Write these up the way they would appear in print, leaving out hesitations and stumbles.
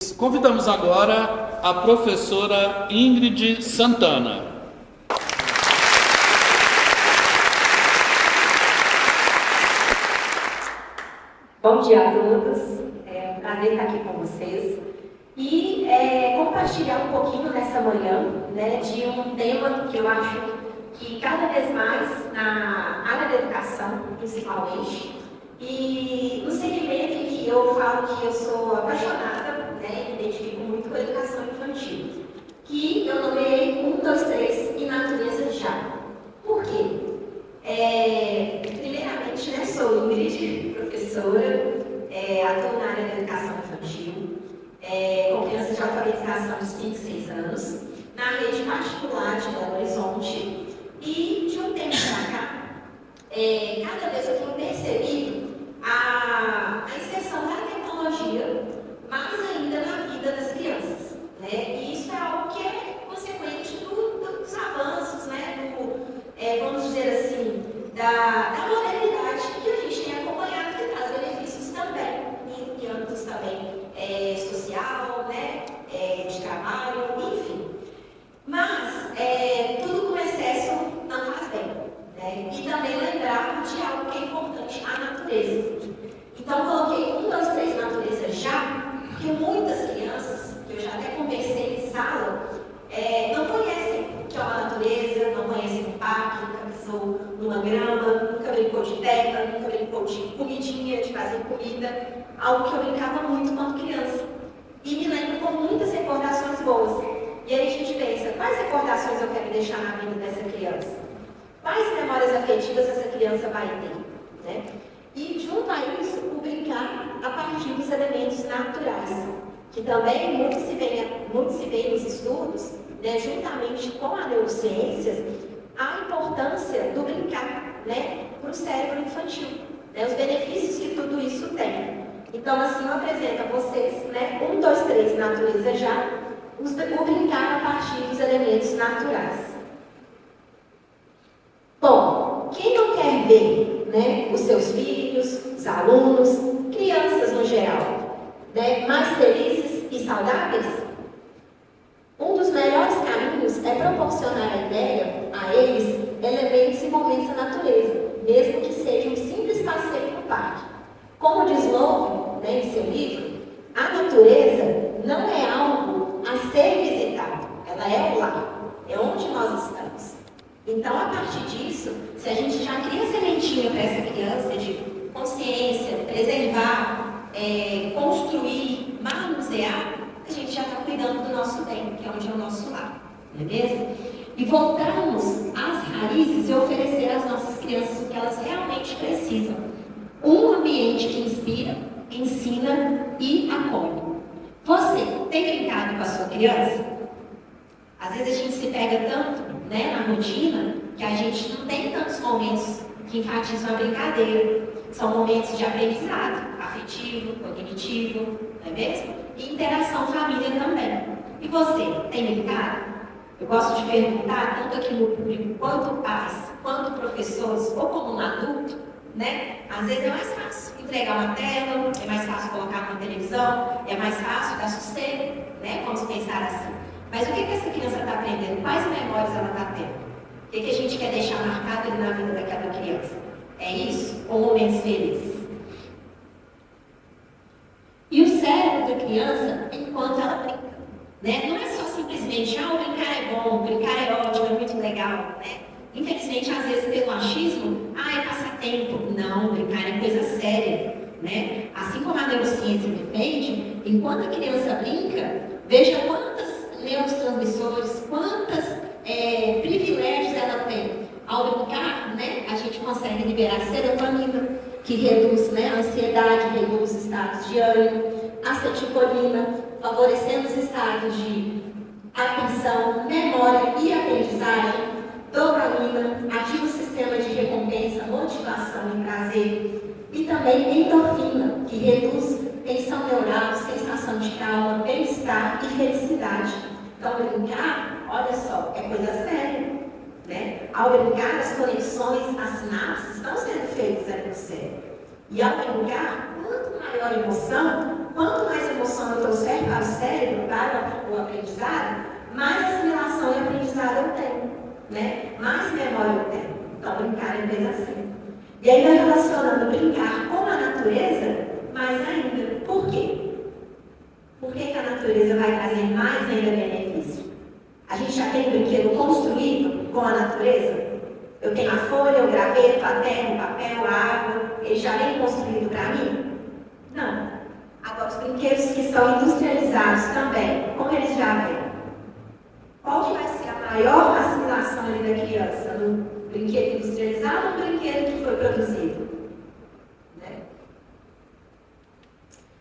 Convidamos agora a professora Ingrid Santana. Bom dia a todos, é um prazer estar aqui com vocês e compartilhar um pouquinho nessa manhã, de um tema que eu acho que cada vez mais na área da educação, principalmente, e no segmento em que eu falo que eu sou apaixonada, me identifico muito com a educação infantil, que eu nomeei 1, 2, 3 e natureza já. Por quê? Primeiramente, sou Ingrid, professora, atuo na área da educação infantil, com crianças de alfabetização de 5, 6 anos, na rede particular de Belo Horizonte, e de um tempo para cá, cada vez eu tenho percebido a inserção da tecnologia, mais ainda na vida das crianças, e isso é algo que é consequente dos avanços, vamos dizer assim, da modernidade que a gente tem acompanhado, que traz benefícios também, em âmbitos também social, de trabalho, enfim. Mas tudo com excesso não faz bem, e também lembrar de algo que é importante, a natureza. Então coloquei 1, 2, 3 natureza já, porque muitas crianças, que eu já até conversei em sala, não conhecem o que é uma natureza, não conhecem um parque, nunca pisou numa grama, nunca brincou de terra, nunca brincou de comidinha, de fazer comida, algo que eu brincava muito quando criança. E me lembro com muitas recordações boas. E aí a gente pensa, quais recordações eu quero deixar na vida dessa criança? Quais memórias afetivas essa criança vai ter? E junto a isso, o brincar a partir dos elementos naturais, que também muito se vê nos estudos, juntamente com a neurociência, a importância do brincar para o cérebro infantil, os benefícios que tudo isso tem. Então, assim, eu apresento a vocês 1, 2, 3, natureza já, o brincar a partir dos elementos naturais. Bom, quem não quer ver os seus filhos, os alunos, crianças no geral, mais felizes e saudáveis? Um dos melhores caminhos é proporcionar a ideia a eles elementos e momentos da natureza, mesmo que seja um simples passeio no parque. Como diz Lowe, em seu livro, a natureza não é algo a ser visitado, ela é o lar, é onde nós estamos. Então, a partir disso, se a gente já cria sementinha para essa criança de consciência, preservar, construir, manusear, a gente já está cuidando do nosso bem, que é onde é o nosso lar, não é mesmo? E voltarmos às raízes e oferecer às nossas crianças o que elas realmente precisam. Um ambiente que inspira, ensina e acolhe. Você tem brincado com a sua criança? Às vezes a gente se pega tanto na rotina que a gente não tem tantos momentos que enfatizam a brincadeira. São momentos de aprendizado, afetivo, cognitivo, não é mesmo? E interação família também. E você, tem brincado? Eu gosto de perguntar, tanto aqui no público, quanto pais, quanto professores, ou como um adulto, Às vezes é mais fácil entregar uma tela, é mais fácil colocar uma televisão, é mais fácil dar sossego, Vamos pensar assim. Mas o que essa criança está aprendendo? Quais memórias ela está tendo? O que a gente quer deixar marcado ali na vida daquela criança? É isso? Ou momentos felizes? E o cérebro da criança, enquanto ela brinca, não é só simplesmente, o brincar é bom, brincar é ótimo, é muito legal, Infelizmente, às vezes, pelo achismo, é passatempo. Não, brincar é coisa séria, Assim como a neurociência defende, enquanto a criança brinca, veja quantos neurotransmissores, quantos privilégios ela tem. Ao brincar, a gente consegue liberar serotonina, que reduz a ansiedade, reduz os estados de ânimo, acetilcolina, favorecendo os estados de atenção, memória e aprendizagem, dopamina, ativa o sistema de recompensa, motivação e prazer, e também endorfina, que reduz tensão neural, sensação de calma, bem-estar e felicidade. Então, brincar, olha só, é coisa séria, Ao brincar, as conexões, as sinapses estão sendo feitas no cérebro. E ao brincar, quanto maior a emoção, quanto mais emoção eu trouxer para o cérebro, para o aprendizado, mais assimilação e aprendizado eu tenho, né? Mais memória eu tenho. Então, brincar é mesmo assim. E ainda relacionando brincar com a natureza, mais ainda. Por quê? Por que a natureza vai trazer mais ainda benefício? A gente já tem um brinquedo construído com a natureza? Eu tenho a folha, o graveto, a terra, o papel, a água, ele já vem construído para mim? Não. Agora, os brinquedos que são industrializados também, como eles já vêm? Qual que vai ser a maior assimilação ali da criança? No brinquedo industrializado ou no brinquedo que foi produzido? Né?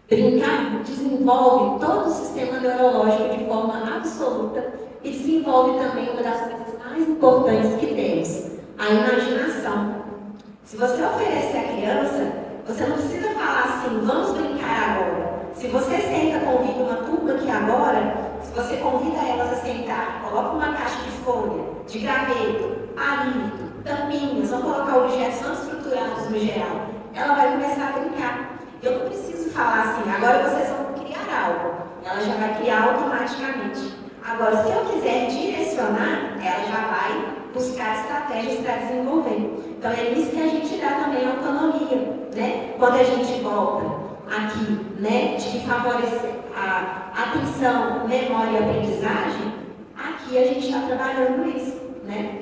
Brincar desenvolve todo o sistema neurológico de forma absoluta e desenvolve também uma das coisas mais importantes que temos, a imaginação. Se você oferecer à criança, você não precisa falar assim, vamos brincar agora. Se você senta, convida uma turma aqui agora, se você convida elas a sentar, coloca uma caixa de folha, de graveto, palito, tampinhas, vamos colocar objetos não estruturados no geral, ela vai começar a brincar. Eu não preciso falar assim, agora vocês vão criar algo. Ela já vai criar automaticamente. Agora, se eu quiser direcionar, ela já vai buscar estratégias para desenvolver. Então, é isso que a gente dá também autonomia, né? Quando a gente volta aqui, né, de favorecer a atenção, memória e aprendizagem, aqui a gente está trabalhando isso, né?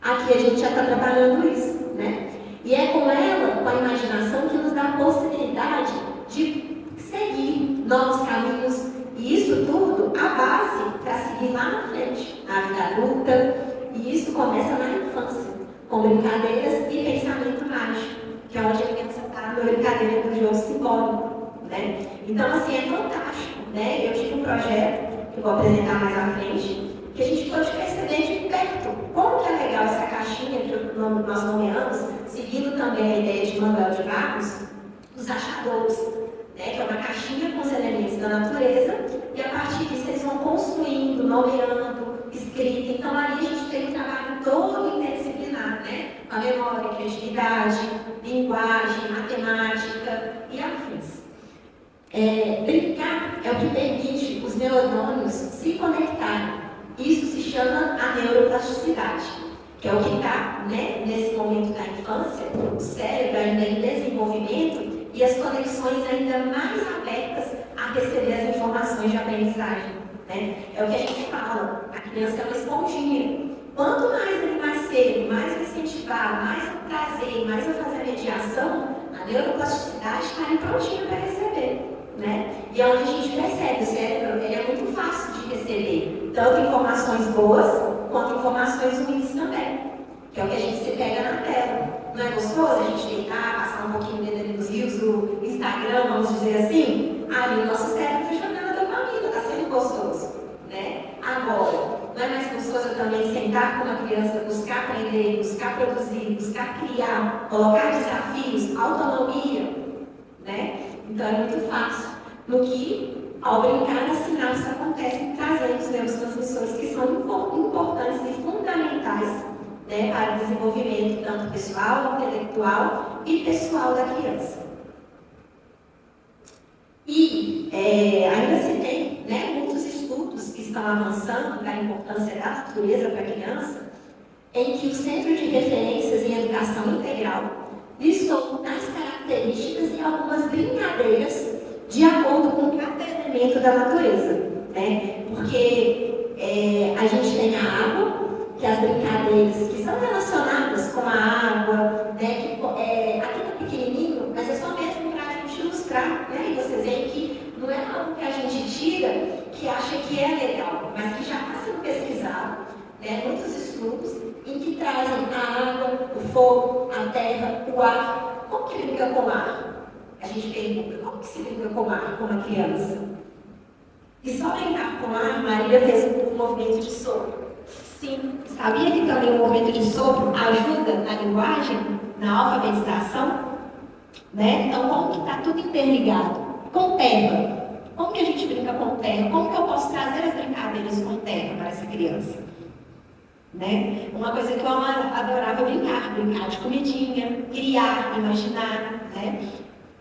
Aqui a gente já está trabalhando isso, né? E é com ela, com a imaginação, que nos dá a possibilidade de seguir novos caminhos. E isso tudo, a base para seguir lá na frente, na vida adulta. E isso começa na infância, com brincadeiras e pensamento mágico, que é onde a criança está na brincadeira do jogo simbólico, né? Então, assim, é fantástico, né? Eu tive um projeto, que eu vou apresentar mais à frente, que a gente pode perceber de perto como que é legal essa caixinha que nós nomeamos, seguindo também a ideia de Manuel de Barros, os achadores, né, que é uma caixinha com os elementos da natureza, e a partir disso eles vão construindo, nomeando, escrita. Então ali a gente tem um trabalho todo interdisciplinar, né? A memória, criatividade, linguagem, matemática e afins. Brincar é o que permite os neurônios se conectarem. Isso se chama a neuroplasticidade, que é o que está, né, nesse momento da infância, o cérebro ainda em desenvolvimento e as conexões ainda mais abertas a receber as informações de aprendizagem, né? É o que a gente fala, a criança é uma esponjinha. Quanto mais ele nascer, mais eu incentivar, mais eu trazer, mais eu fazer a mediação, a neuroplasticidade está ali prontinha para receber, né? E é onde a gente percebe, o cérebro ele é muito fácil de receber, tanto informações boas quanto informações ruins também, que é o que a gente se pega na tela. Não é gostoso a gente deitar, passar um pouquinho dentro dos rios do Instagram, vamos dizer assim? Ali o nosso cérebro está jogando a dopamina, está sendo gostoso, né? Agora, não é mais gostoso eu também sentar com uma criança, buscar aprender, buscar produzir, buscar criar, colocar desafios, autonomia, né? Então é muito fácil. No que, ao brincar, as sinapses acontecem trazendo os neurotransmissores que são importantes e fundamentais, né, para o desenvolvimento tanto pessoal, intelectual e pessoal da criança. E ainda se tem, né, muitos estudos que estão avançando da importância da natureza para a criança, em que o Centro de Referências em Educação Integral listou as características e algumas brincadeiras de acordo com cada elemento da natureza, né? Porque a gente tem a água, que as brincadeiras que são relacionadas com a água, né? Que, aqui está pequenininho, mas é só mesmo para a gente ilustrar, né? E vocês veem que não é algo que a gente tira, que acha que é legal, mas que já está sendo pesquisado, né? Muitos estudos em que trazem a água, o fogo, a terra, o ar. Como que brinca com o ar? A gente pergunta, como que se brinca com o ar com uma criança? E só brincar com o ar, Maria fez um movimento de sopro. Sim, sabia que também o movimento de sopro ajuda na linguagem, na alfabetização? Né? Então, como que está tudo interligado? Com terra. Como que a gente brinca com terra? Como que eu posso trazer as brincadeiras com terra para essa criança? Né? Uma coisa que eu adorava brincar de comidinha, criar, imaginar, né?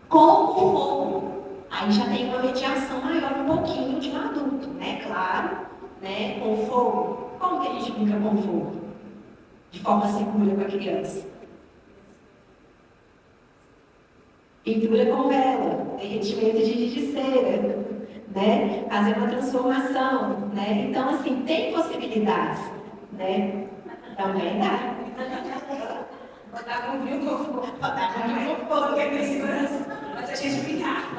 Com o fogo, aí já tem uma mediação maior um pouquinho de um adulto, né? Claro, né? Com o fogo. Como que a gente brinca com o fogo? De forma segura com a criança. Pintura com vela, derretimento de giz de cera, né? Fazer uma transformação, né? Então, assim, tem possibilidades, né? Também dá. Botar com vinho com fogo, que é ter segurança, mas a gente brincar.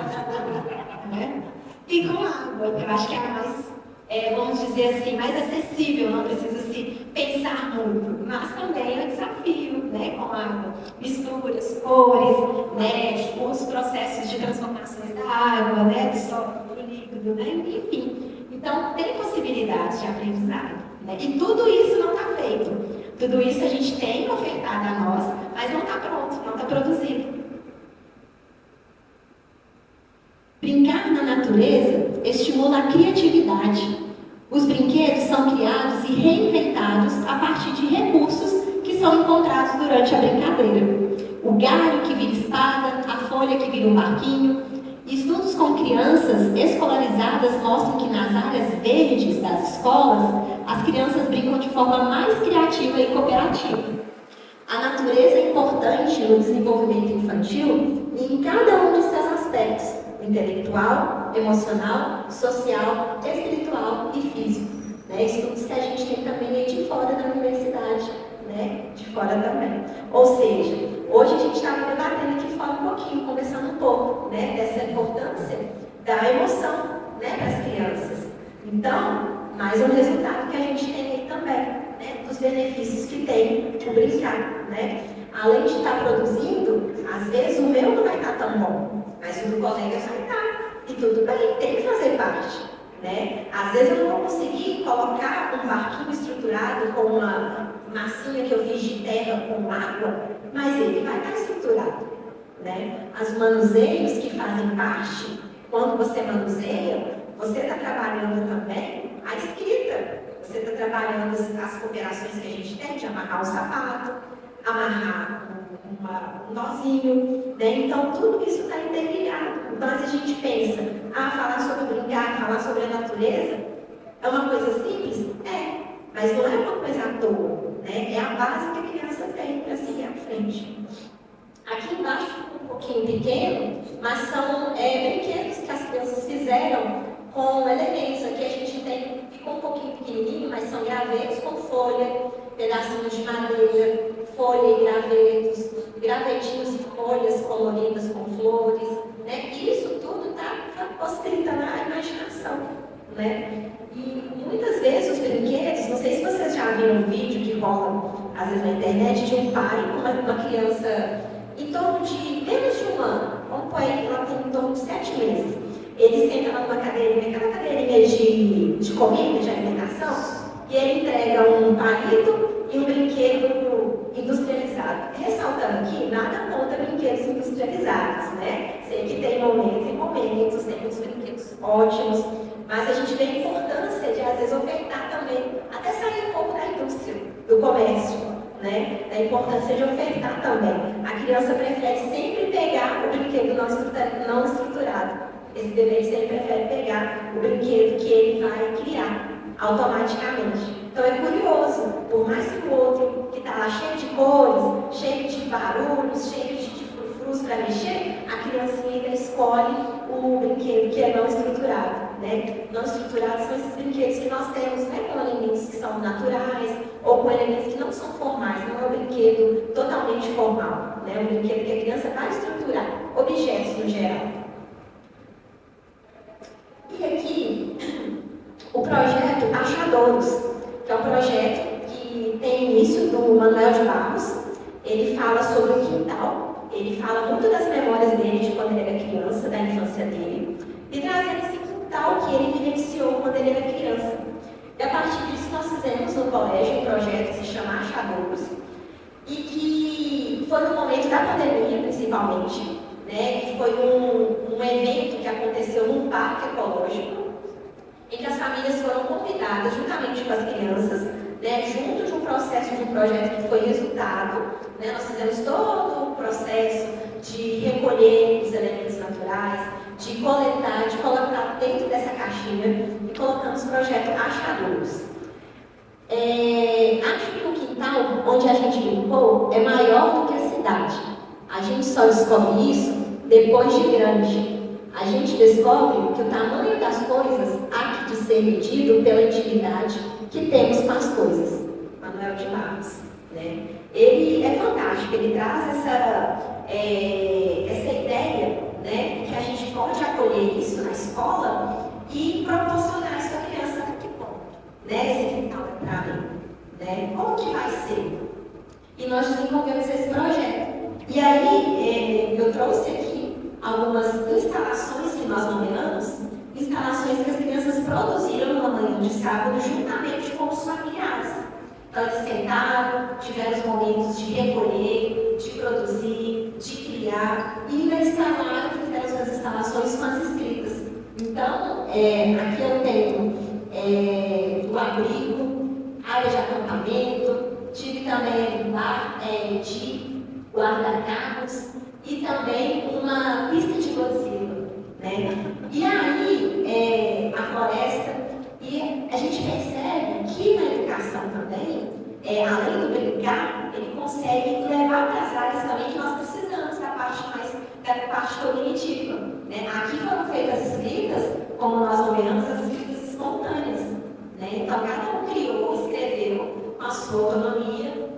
Né? E com água, eu acho que é a mais, vamos dizer assim, mais acessível, não precisa se pensar muito, mas também é um desafio, né? Com água, misturas, cores, né? Os processos de transformações da água, né? Do sólido para o líquido, né? Enfim, então tem possibilidades de aprendizado, né? E tudo isso não está feito. Tudo isso a gente tem ofertado a nós, mas não está pronto, não está produzido. Brincar na natureza estimula a criatividade. Os brinquedos são criados e reinventados a partir de recursos que são encontrados durante a brincadeira. O galho que vira espada, a folha que vira um barquinho. Estudos com crianças escolarizadas mostram que nas áreas verdes das escolas, as crianças brincam de forma mais criativa e cooperativa. A natureza é importante no desenvolvimento infantil e em cada um de seus aspectos: intelectual, emocional, social, espiritual e físico. Né? Estudos que a gente tem também aí de fora da universidade, né? De fora também. Ou seja, hoje a gente estava debatendo aqui fora um pouquinho, conversando um pouco, né? Dessa importância da emoção, né? Para as crianças. Então, mais um resultado que a gente tem aí também, né? Dos benefícios que tem o brincar, né? Além de estar produzindo, às vezes o meu não vai estar tão bom, mas o do colega vai estar. E tudo bem, tem que fazer parte, né? Às vezes eu não vou conseguir colocar um barquinho estruturado com uma massinha que eu fiz de terra com água, mas ele vai estar estruturado, né? Os manuseios que fazem parte, quando você manuseia, você está trabalhando também a escrita, você está trabalhando as cooperações que a gente tem de amarrar o sapato, amarrar um nozinho, né? Então tudo isso está interligado. Então se a gente pensa, falar sobre brincar, falar sobre a natureza, é uma coisa simples? Mas não é uma coisa à toa, né? É a base que a criança tem para seguir à frente. Aqui embaixo, um pouquinho pequeno, mas são brinquedos que as crianças fizeram com elementos. Aqui a gente tem, ficou um pouquinho pequenininho, mas são gravetos com folha, pedacinhos de madeira, folha e gravetos, gravetinhos e folhas coloridas com flores, né? Isso tudo está possibilitando a imaginação, né? E muitas vezes os brinquedos, não sei se vocês já viram um vídeo que rola às vezes na internet de um pai com uma criança em torno de menos de um ano, vamos pôr aí que ela tem em torno de 7 meses. Ele senta numa cadeirinha, aquela cadeirinha de comida, de alimentação, e ele entrega um palito e um brinquedo industrializado. Ressaltando aqui, nada contra brinquedos industrializados, né? Sei que tem momentos e momentos, tem uns brinquedos ótimos, mas a gente vê a importância de, às vezes, ofertar também, até sair um pouco da indústria, do comércio, né? Da importância de ofertar também. A criança prefere sempre pegar o brinquedo não estruturado. Esse bebê sempre prefere pegar o brinquedo que ele vai criar automaticamente. Então é curioso, por mais que o outro que está lá cheio de cores, cheio de barulhos, cheio de frufrus para mexer, a criancinha ainda escolhe o brinquedo que é não estruturado, né? Não estruturados são esses brinquedos que nós temos, né? Com elementos que são naturais ou com elementos que não são formais, não é um brinquedo totalmente formal, né? Um brinquedo que a criança vai estruturar, objetos no geral. E aqui, o projeto Achadouros, que é um projeto que tem início do Manuel de Barros. Ele fala sobre o quintal, ele fala muito das memórias dele de quando ele era criança, da infância dele, e trazendo esse quintal que ele vivenciou quando ele era criança. E a partir disso nós fizemos no colégio um projeto que se chama Achadouros, e que foi no momento da pandemia, principalmente, né, que foi um evento que aconteceu num parque ecológico, em que as famílias foram convidadas, juntamente com as crianças, né, junto de um processo, de um projeto que foi resultado, né, nós fizemos todo o processo de recolher os elementos naturais, de coletar, de colocar dentro dessa caixinha e colocamos o projeto Achadouros. Acho que o quintal onde a gente brincou é maior do que a cidade. A gente só descobre isso depois de grande. A gente descobre que o tamanho das coisas há de ser medido pela intimidade que temos com as coisas. Manuel de Barros, né? Ele é fantástico, ele traz essa ideia, né, que a gente pode acolher isso na escola e proporcionar isso à criança até que ponto, né, esse quintal é para mim, né? Como que vai ser? E nós desenvolvemos esse projeto. E aí, eu trouxe aqui algumas instalações que nós nomeamos, instalações que as crianças produziram numa manhã de sábado juntamente com os familiares. Então, eles sentaram, tiveram os momentos de recolher, de produzir, de criar, e ainda instalaram, fizeram suas instalações com as escritas. Então, aqui eu tenho o abrigo, área de acampamento, tive também bar de guarda-carros e também uma pista de Godzilla, né? E aí, a floresta, e a gente percebe que na educação também, além do brincar, ele consegue levar para as áreas também que nós precisamos, da parte cognitiva, né? Aqui foram feitas escritas, como nós nomeamos, as escritas espontâneas, né? Então, cada um criou, escreveu com a sua autonomia,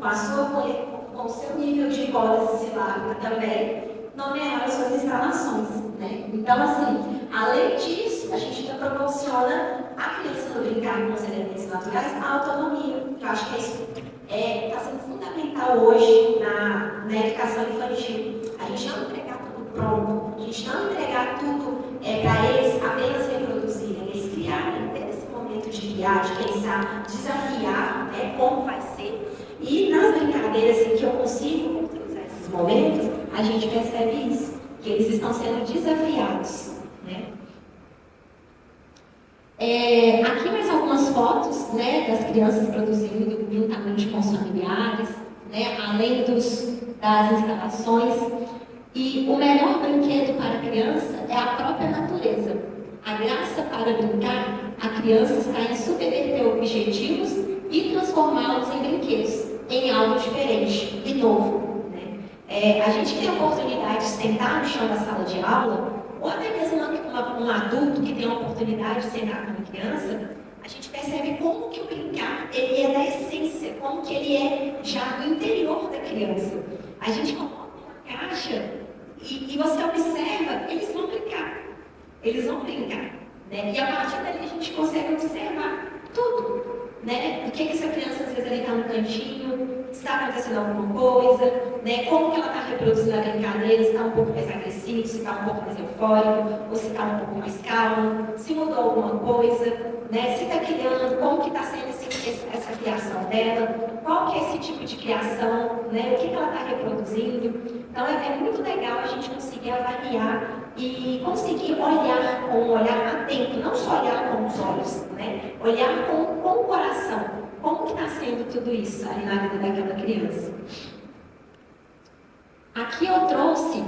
com o seu nível de hipótese silábica também, nomearam suas instalações, né? Então, assim, além disso, a gente ainda proporciona à criança no brincar com os elementos naturais a autonomia. Eu acho que isso está sendo fundamental hoje na educação infantil. A gente não entregar tudo pronto, a gente não entregar tudo para eles apenas reproduzirem, eles criarem, ter esse momento de criar, de pensar, desafiar, né, como vai ser. E nas brincadeiras em que eu consigo utilizar esses momentos, a gente percebe isso, que eles estão sendo desafiados, né? Aqui mais algumas fotos, né, das crianças produzindo juntamente com os familiares, né, além das instalações. E o melhor brinquedo para a criança é a própria natureza. A graça para brincar, a criança está em subverter objetivos e transformá-los em brinquedos, em algo diferente e novo, né? A gente tem a oportunidade de sentar no chão da sala de aula, ou até mesmo um adulto que tem a oportunidade de sentar com uma criança, a gente percebe como que o brincar ele é da essência, como que ele é já do interior da criança. A gente coloca uma caixa e você observa, eles vão brincar, né? E a partir dali a gente consegue observar tudo, né? O que essa criança às vezes ali está no cantinho, está acontecendo alguma coisa, né? Como que ela está reproduzindo a brincadeira, se está um pouco mais agressivo, se está um pouco mais eufórico, ou se está um pouco mais calmo, se mudou alguma coisa, né? Se está criando, como que está sendo essa criação dela, qual que é esse tipo de criação, né? O que ela está reproduzindo. Então é muito legal a gente conseguir avaliar e conseguir olhar com um olhar atento, não só olhar com os olhos, né? Olhar com o coração. Como que está sendo tudo isso ali na vida daquela criança? Aqui eu trouxe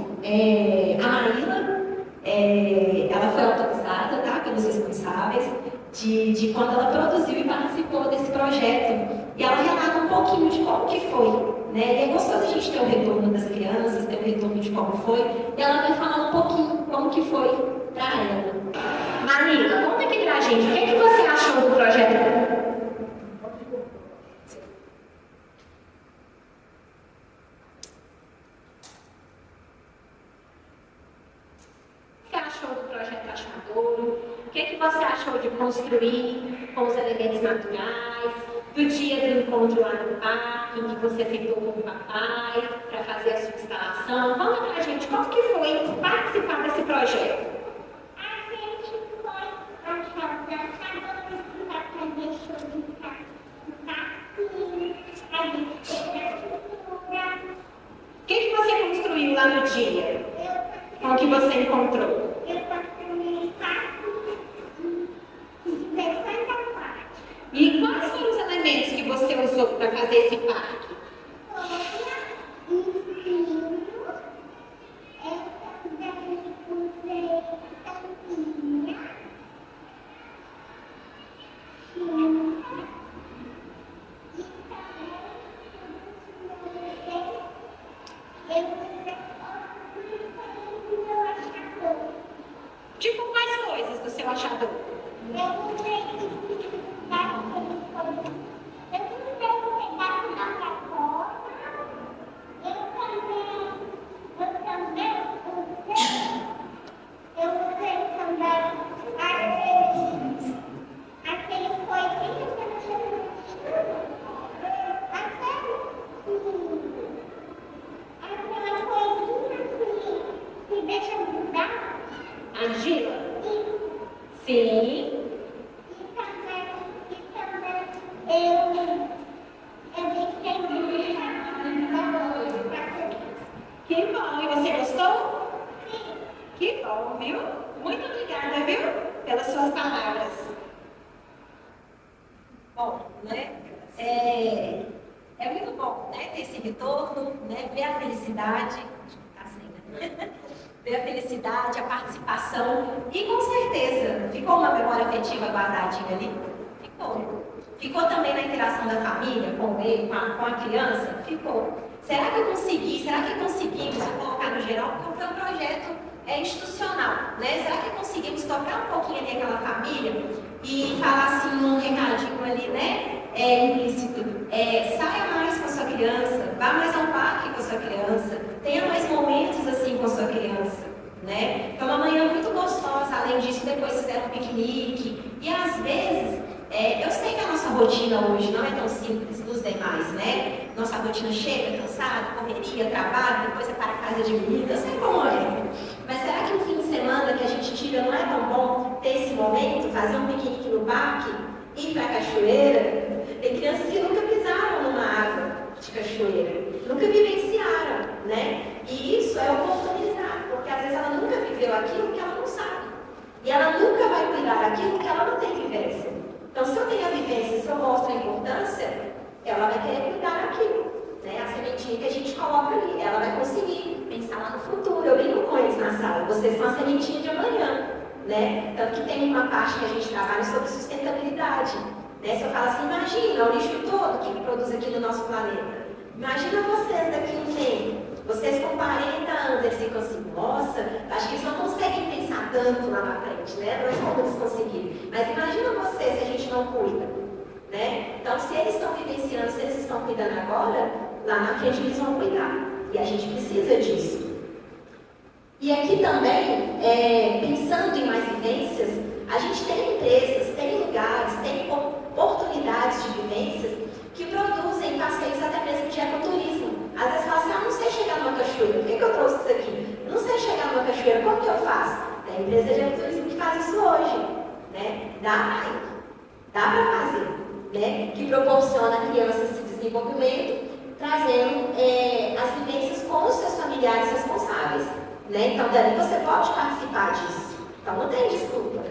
a Maíla, ela foi autorizada, tá, pelos responsáveis, de quando ela produziu e participou desse projeto. E ela relata um pouquinho de como que foi, né? E é gostoso a gente ter o retorno das crianças, ter o retorno de como foi. E ela vai falar um pouquinho como que foi para ela. Maíla, conta aqui pra gente, o que você achou do projeto? O que você achou de construir com os elementos naturais, do dia do encontro lá no parque, em que você sentou com o papai para fazer a sua instalação? Conta pra gente como que foi participar desse projeto. A gente foi achar para deixar brincar no parquinho, a gente fez a pintura. O que você construiu lá no dia? Com o que você encontrou? Eu construí parque de Santa Clara. E quais foram os elementos que você usou para fazer esse parque? Folha, espinho, seu achador? Eu usei daquele coisa. Eu usei um pedaço da plataforma. Eu também usei também aquele coisinho que eu chamo aquela coisinha que deixa mudar. Argila? E Sim. também eu deixei mudar. Que bom. E você gostou? Sim. Que bom, viu? Muito obrigada, viu? Pelas suas palavras. Bom, né? É muito bom, né? Ter esse retorno, né? Ver a felicidade, tá assim, né? Ver a felicidade, a participação e com certeza ficou uma memória afetiva guardadinha ali? Ficou. Ficou também na interação da família com ele, com a criança? Ficou. Será que conseguimos colocar no geral? Porque foi um projeto institucional, né? Será que conseguimos tocar um pouquinho ali aquela família e falar assim um recadinho ali, né? Implícito. Saia mais com a sua criança, vá mais ao parque com a sua criança, tenha mais momentos assim com a sua criança, né? Foi uma manhã muito gostosa, além disso, depois fizeram um piquenique e às vezes, eu sei que a nossa rotina hoje não é tão simples dos demais, né? Nossa rotina chega, cansada, correria, trabalho, depois é para casa de comida, eu sei como é. Mas será que o fim de semana que a gente tira não é tão bom ter esse momento, fazer um piquenique no parque, ir para a cachoeira? Tem crianças que nunca pisaram numa água de cachoeira, nunca vivenciaram, né? E isso é oportunizar, porque às vezes ela nunca viveu aquilo que ela não sabe. E ela nunca vai cuidar daquilo que ela não tem vivência. Então, se eu tenho a vivência, se eu mostro a importância, ela vai querer cuidar daquilo, né? A sementinha que a gente coloca ali, ela vai conseguir pensar lá no futuro. Eu brinco com eles na sala, vocês são a sementinha de amanhã, né? Tanto que tem uma parte que a gente trabalha sobre sustentabilidade, né? Se eu falo assim, imagina o lixo todo que produz aqui no nosso planeta. Imagina vocês daqui a um tempo. Vocês com 40 anos, eles ficam assim, nossa, acho que eles não conseguem pensar tanto lá na frente, né? Não é como eles conseguiram. Mas imagina você se a gente não cuida, né? Então, se eles estão vivenciando, se eles estão cuidando agora, lá na frente eles vão cuidar. E a gente precisa disso. E aqui também, pensando em mais vivências, a gente tem empresas, tem lugares, tem oportunidades de vivências que produzem passeios até mesmo de ecoturismo. Às vezes fala assim, não sei chegar numa cachoeira, por que eu trouxe isso aqui? Não sei chegar numa cachoeira, como que eu faço? Tem empresa de ecoturismo que faz isso hoje, né? Dá para fazer, né? Que proporciona a criança esse desenvolvimento, trazendo as vivências com os seus familiares responsáveis, né? Então, dali você pode participar disso. Então, não tem desculpa,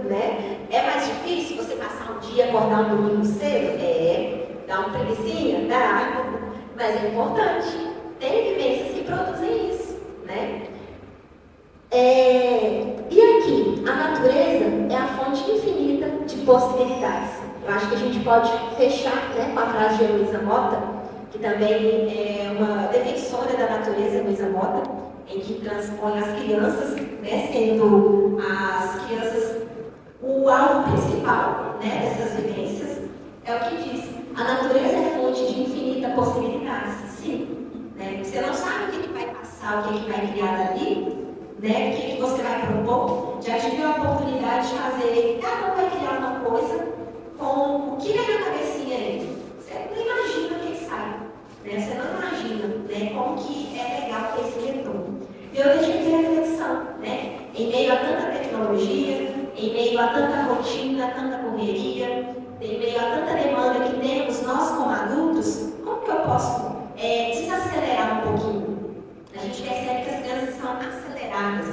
né? É mais difícil você passar um dia, acordar um domingo cedo? Dá uma preguicinha? Dá. Mas é importante. Tem vivências que produzem isso, né? E aqui, a natureza é a fonte infinita de possibilidades. Eu acho que a gente pode fechar, né, com a frase de Luísa Mota, que também é uma defensora da natureza, Luísa Mota, em que transpõe as crianças, né, sendo as crianças o alvo principal, né, dessas vivências. É o que diz: a natureza é fonte de infinita possibilidades. Sim, né? Você não sabe o que vai passar, o que vai criar dali, né? O que você vai propor. Já tive a oportunidade de fazer, cada um vai criar uma coisa com o que vem na cabecinha aí. Você não imagina o que sai, né? Você não imagina, né, como que é legal ter esse retorno. E eu deixei de reflexão, né? Em meio a tanta tecnologia, em meio a tanta rotina, tanta correria, em meio a tanta demanda que temos nós como adultos, como que eu posso desacelerar um pouquinho? A gente percebe que as crianças estão aceleradas,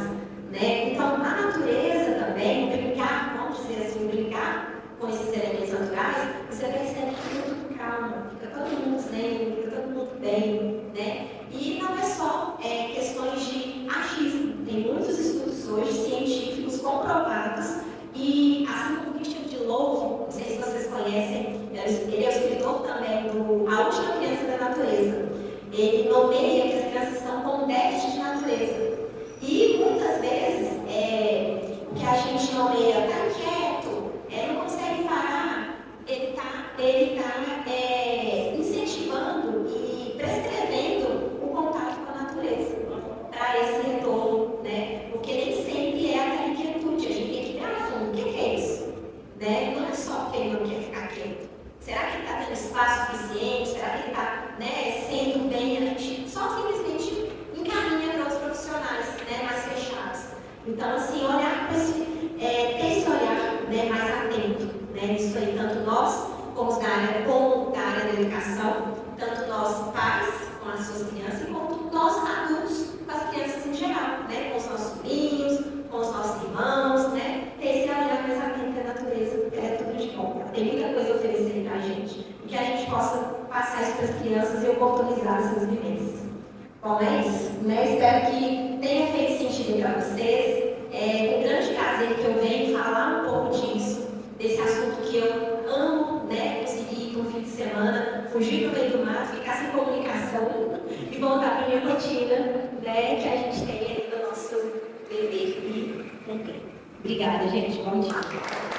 né? Então, a natureza também, brincar, vamos dizer assim, brincar com esses elementos naturais, você percebe que fica tudo calmo, fica todo mundo zen, fica todo mundo bem, né? E não é só questões de achismo. Tem muitos estudos hoje científicos comprovados e, assim como o Richard de Louvo, não sei se vocês conhecem, ele é o escritor também do A Última Criança da Natureza. Ele nomeia que as crianças estão com déficit de natureza. E muitas vezes, o que a gente nomeia assim, olhar com ter esse olhar, né, mais atento, né, isso aí, tanto nós, como da área da educação, tanto nós pais com as suas crianças, quanto nós adultos com as crianças em geral, né, com os nossos sobrinhos, com os nossos irmãos, né, ter esse olhar mais atento à natureza, é tudo de bom. Tem muita coisa a oferecer para a gente, e que a gente possa passar isso para as crianças e oportunizar essas vivências. Bom, é isso, né? Espero que tenha feito sentido para vocês. É um grande prazer que eu venho falar um pouco disso, desse assunto que eu amo, né? Conseguir no fim de semana fugir do meio do mato, ficar sem comunicação e voltar para a minha rotina, né? Que a gente tem aí no nosso dever e cumprir. Obrigada, gente. Bom dia.